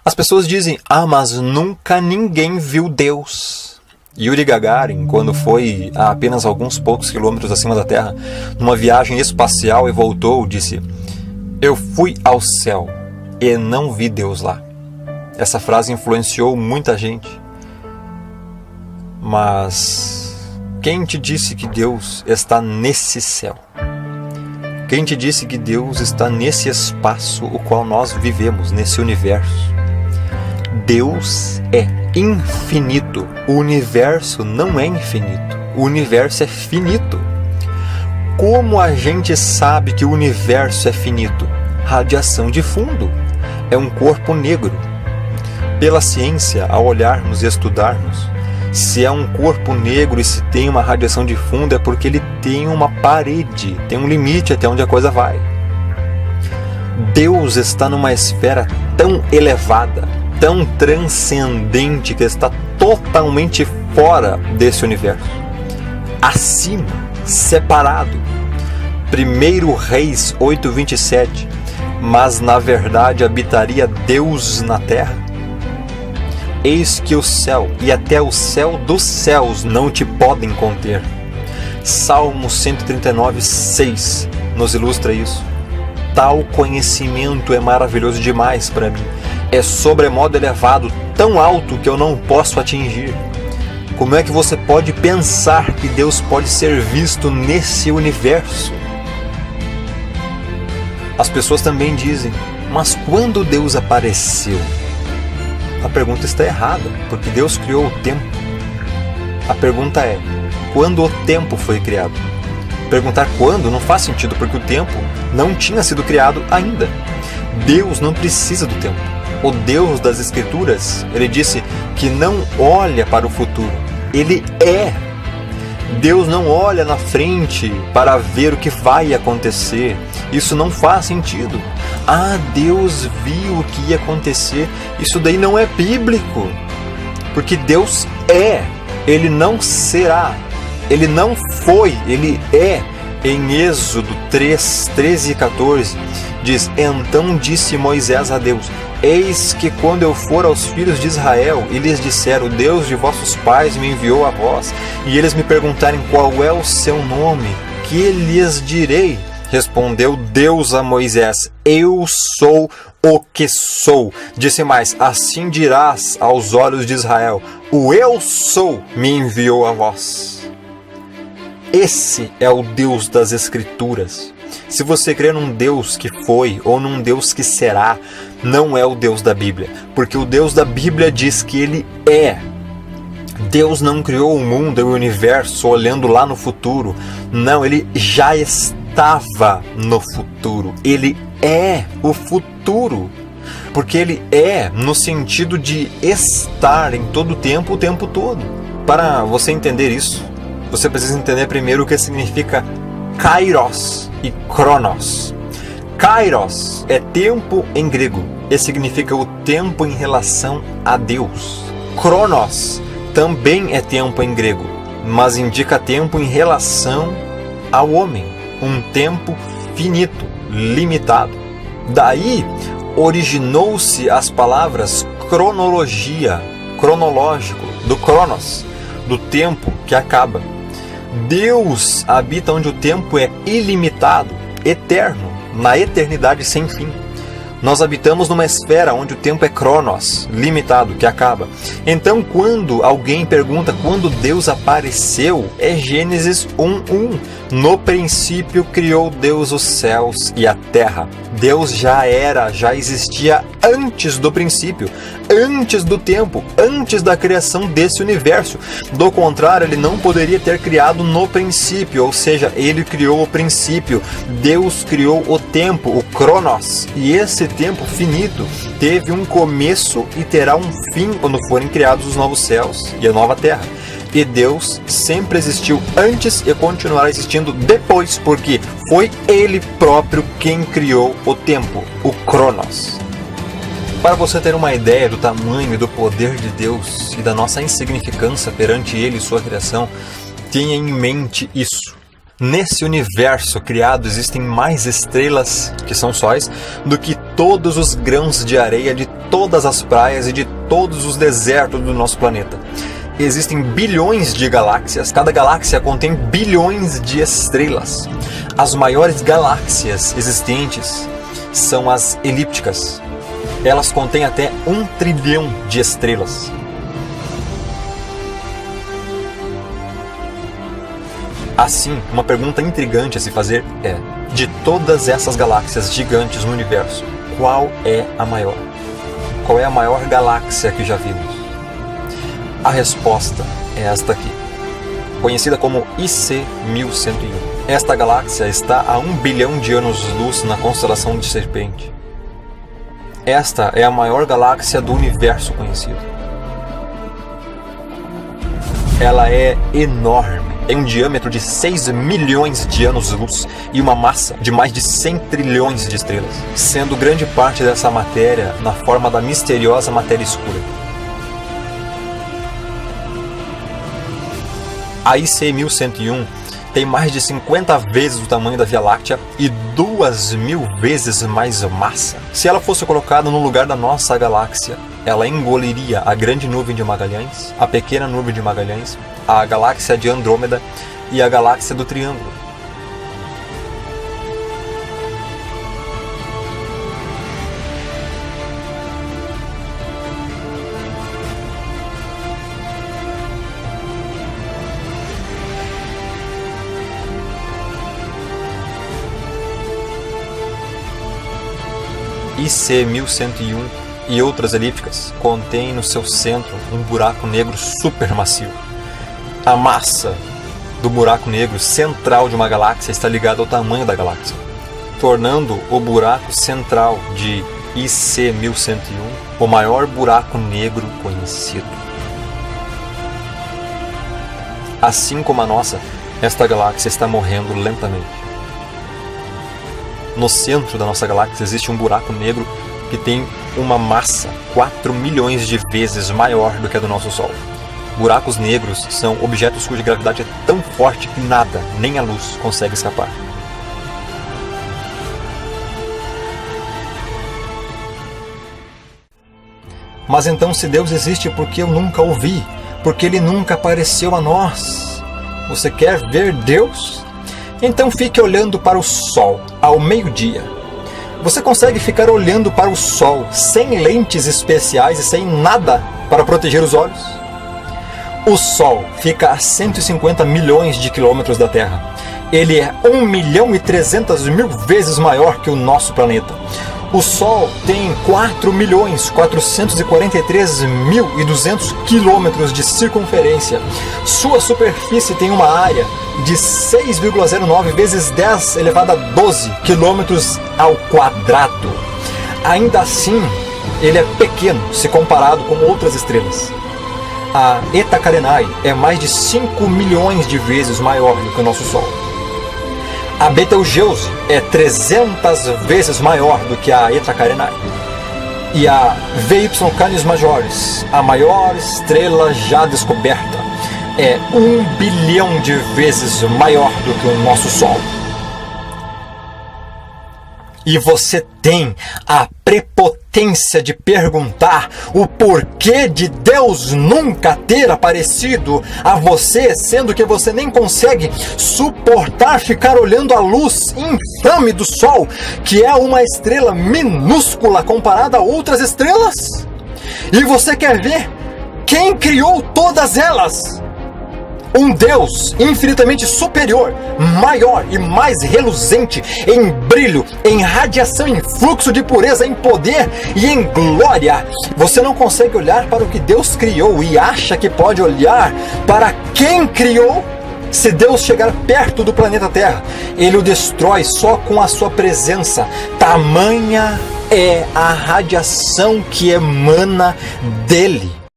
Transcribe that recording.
As pessoas dizem, mas nunca ninguém viu Deus. Yuri Gagarin, quando foi a apenas alguns poucos quilômetros acima da Terra, numa viagem espacial e voltou, disse: eu fui ao céu e não vi Deus lá. Essa frase influenciou muita gente. Mas quem te disse que Deus está nesse céu? Quem te disse que Deus está nesse espaço o qual nós vivemos, nesse universo? Deus é infinito. O universo não é infinito. O universo é finito. Como a gente sabe que o universo é finito? Radiação de fundo. É um corpo negro. Pela ciência, ao olharmos e estudarmos, se é um corpo negro e se tem uma radiação de fundo, é porque ele tem uma parede, tem um limite até onde a coisa vai. Deus está numa esfera tão elevada, tão transcendente, que está totalmente fora desse universo. Acima, separado. 1 Reis 8:27. Mas na verdade habitaria Deus na terra? Eis que o céu e até o céu dos céus não te podem conter. Salmo 139:6 nos ilustra isso. Tal conhecimento é maravilhoso demais para mim. É sobremodo elevado, tão alto que eu não posso atingir. Como é que você pode pensar que Deus pode ser visto nesse universo? As pessoas também dizem, mas quando Deus apareceu? A pergunta está errada, porque Deus criou o tempo. A pergunta é, quando o tempo foi criado? Perguntar quando não faz sentido, porque o tempo não tinha sido criado ainda. Deus não precisa do tempo. O Deus das Escrituras, ele disse que não olha para o futuro. Ele é. Deus não olha na frente para ver o que vai acontecer. Isso não faz sentido. Deus viu o que ia acontecer. Isso daí não é bíblico. Porque Deus é. Ele não será. Ele não foi. Ele é. Em Êxodo 3, 13 e 14, diz: então disse Moisés a Deus: eis que quando eu for aos filhos de Israel e lhes disser, o Deus de vossos pais me enviou a vós, e eles me perguntarem qual é o seu nome, que lhes direi? Respondeu Deus a Moisés: eu sou o que sou. Disse mais: assim dirás aos olhos de Israel: o eu sou me enviou a vós. Esse é o Deus das Escrituras. Se você crê num Deus que foi ou num Deus que será, não é o Deus da Bíblia, porque o Deus da Bíblia diz que Ele é. Deus não criou o mundo e o universo olhando lá no futuro. Não, Ele já estava no futuro. Ele é o futuro. Porque Ele é no sentido de estar em todo o tempo todo. Para você entender isso, você precisa entender primeiro o que significa Kairos e Cronos. Kairos é tempo em grego e significa o tempo em relação a Deus. Cronos também é tempo em grego, mas indica tempo em relação ao homem, um tempo finito, limitado. Daí originou-se as palavras cronologia, cronológico, do Cronos, do tempo que acaba. Deus habita onde o tempo é ilimitado, eterno, na eternidade sem fim. Nós habitamos numa esfera onde o tempo é Cronos, limitado, que acaba. Então, quando alguém pergunta quando Deus apareceu, é Gênesis 1:1. No princípio criou Deus os céus e a terra. Deus já existia antes do princípio, antes do tempo, antes da criação desse universo. Do contrário, ele não poderia ter criado no princípio, ou seja, ele criou o princípio. Deus criou o tempo, o Cronos, e esse tempo finito teve um começo e terá um fim quando forem criados os novos céus e a nova terra. E Deus sempre existiu antes e continuará existindo depois, porque foi Ele próprio quem criou o tempo, o Cronos. Para você ter uma ideia do tamanho e do poder de Deus e da nossa insignificância perante Ele e sua criação, tenha em mente isso. Nesse universo criado existem mais estrelas, que são sóis, do que todos os grãos de areia de todas as praias e de todos os desertos do nosso planeta. Existem bilhões de galáxias, cada galáxia contém bilhões de estrelas. As maiores galáxias existentes são as elípticas. Elas contêm até 1 trilhão de estrelas. Assim, uma pergunta intrigante a se fazer é: de todas essas galáxias gigantes no universo, qual é a maior? Qual é a maior galáxia que já vimos? A resposta é esta aqui, conhecida como IC 1101. Esta galáxia está a 1 bilhão de anos-luz na constelação de Serpente. Esta é a maior galáxia do universo conhecido. Ela é enorme, tem um diâmetro de 6 milhões de anos-luz e uma massa de mais de 100 trilhões de estrelas, sendo grande parte dessa matéria na forma da misteriosa matéria escura. A IC 1101 tem mais de 50 vezes o tamanho da Via Láctea e 2.000 vezes mais massa. Se ela fosse colocada no lugar da nossa galáxia, ela engoliria a grande nuvem de Magalhães, a pequena nuvem de Magalhães, a galáxia de Andrômeda e a galáxia do Triângulo. IC 1101 e outras elípticas contêm no seu centro um buraco negro supermassivo. A massa do buraco negro central de uma galáxia está ligada ao tamanho da galáxia, tornando o buraco central de IC 1101 o maior buraco negro conhecido. Assim como a nossa, esta galáxia está morrendo lentamente. No centro da nossa galáxia existe um buraco negro que tem uma massa 4 milhões de vezes maior do que a do nosso Sol. Buracos negros são objetos cuja gravidade é tão forte que nada, nem a luz, consegue escapar. Mas então, se Deus existe, por que eu nunca o vi? Porque Ele nunca apareceu a nós? Você quer ver Deus? Então fique olhando para o Sol ao meio-dia. Você consegue ficar olhando para o Sol sem lentes especiais e sem nada para proteger os olhos? O Sol fica a 150 milhões de quilômetros da Terra. Ele é 1.300.000 vezes maior que o nosso planeta. O Sol tem 4.443.200 quilômetros de circunferência. Sua superfície tem uma área de 6,09 vezes 10 elevado a 12 quilômetros ao quadrado. Ainda assim, ele é pequeno se comparado com outras estrelas. A Eta Carinae é mais de 5 milhões de vezes maior do que o nosso Sol. A Betelgeuse é 300 vezes maior do que a Eta Carinae. E a VY Canis Majoris, a maior estrela já descoberta, é 1 bilhão de vezes maior do que o nosso Sol. E você tem a prepotência de perguntar o porquê de Deus nunca ter aparecido a você, sendo que você nem consegue suportar ficar olhando a luz infame do Sol, que é uma estrela minúscula comparada a outras estrelas? E você quer ver quem criou todas elas? Um Deus infinitamente superior, maior e mais reluzente em brilho, em radiação, em fluxo de pureza, em poder e em glória. Você não consegue olhar para o que Deus criou e acha que pode olhar para quem criou? Se Deus chegar perto do planeta Terra, Ele o destrói só com a sua presença. Tamanha é a radiação que emana dele.